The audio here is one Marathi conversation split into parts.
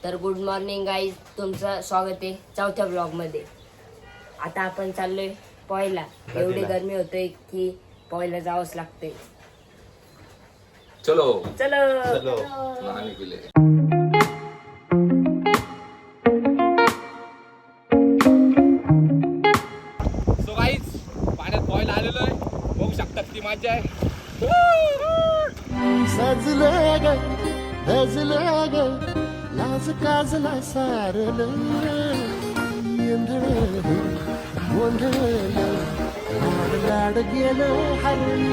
तर गुड मॉर्निंग गाईज, तुमचं स्वागत आहे चौथ्या ब्लॉगमध्ये. आता आपण चाललोय पोहायला. एवढी गरमी होते की पोहायला जावंच लागते. चलो चलो चलो नहाने के लिए. सो गाईज पाण्यात पोहायला आलेलो आहे. बघू शकता किती मजा आहे. सजलं ग धजलं ग लाज काजला सारलं येंधळं गोंधळलं लाड लाड गेलं हरलं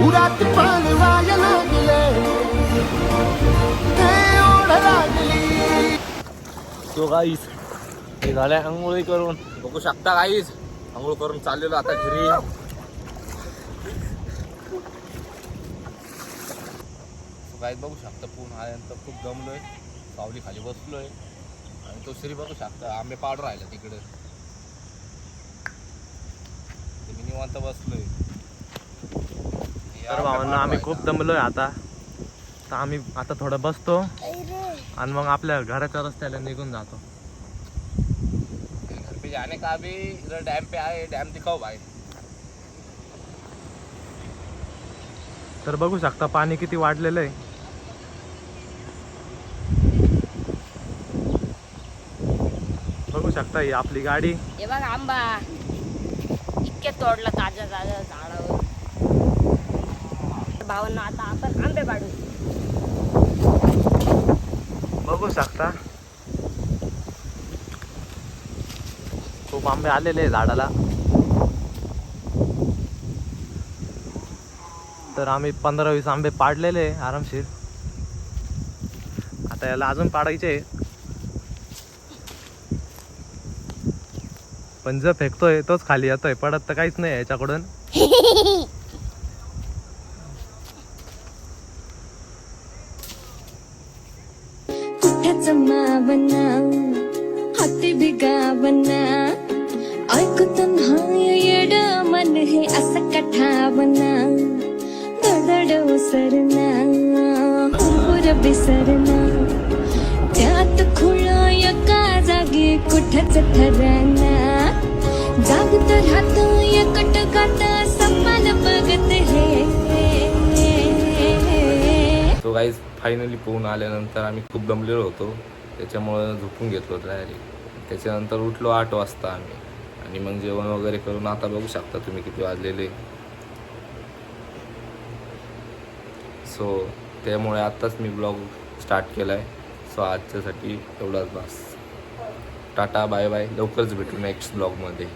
उरात पाणी वाया लागलं ते ओढ लागली. सो गाईज हे झालंय आंघोळी करून. बघू शकता गाईज आंघोळ करून चाललेलो आता घरी. गाईज बघू शकता पूर्ण आल्यानंतर खूप दमलोय. सावली खाली बसलोय आणि तो श्री बघू शकता आंबे पाड राहिला तिकडे. मी निवांत बसलोय. तर भावांना आम्ही खूप दमलोय आता. तर आम्ही आता थोडं बसतो आणि मग आपल्या घराच्या रस्त्याला निघून जातो. घर पे जाने का भी इधर डैम पे आए. डैम दिखाओ भाई. तर बघू शकता पाणी किती वाढलेलं आहे. बघू शकता ही आपली गाडी. हे बघ आंबा इतके तोडला ताज्या ताज्या झाडावर. भावांना आता आपण आंबे पाडू. बघू शकता खूप आंबे आलेले आहे झाडाला. तर आम्ही 15-20 आंबे पाडलेले आहे आरामशीर. आता याला अजून पाडायचे, पण जो फेकतोय तोच खाली येतोय. पडत तर काहीच नाही याच्याकडून. कुठ्याचं मावना हाती बिगावना ऐकून हाय येड मन हे असं कठावना दडड उसरना हुरहुर बिसरना त्यात खुळा एका जागी कुठंच ठरना जागत राहत एकट गात सपाल बघत हे. तो गाईज फायनली पोहून आल्यानंतर आम्ही खूप दमलेलो होतो. त्याच्यामुळं झोपून घेतलो डायरेक्ट. त्याच्यानंतर उठलो 8 वाजता आम्ही. आणि मग जेवण वगैरे करून आता बघू शकता तुम्ही किती वाजलेले. सो त्यामुळे आत्ताच मी ब्लॉग स्टार्ट केला आहे. सो आजच्यासाठी एवढाच बस. Tata bye bye. लवकरच भेटू नेक्स्ट ब्लॉगमध्ये.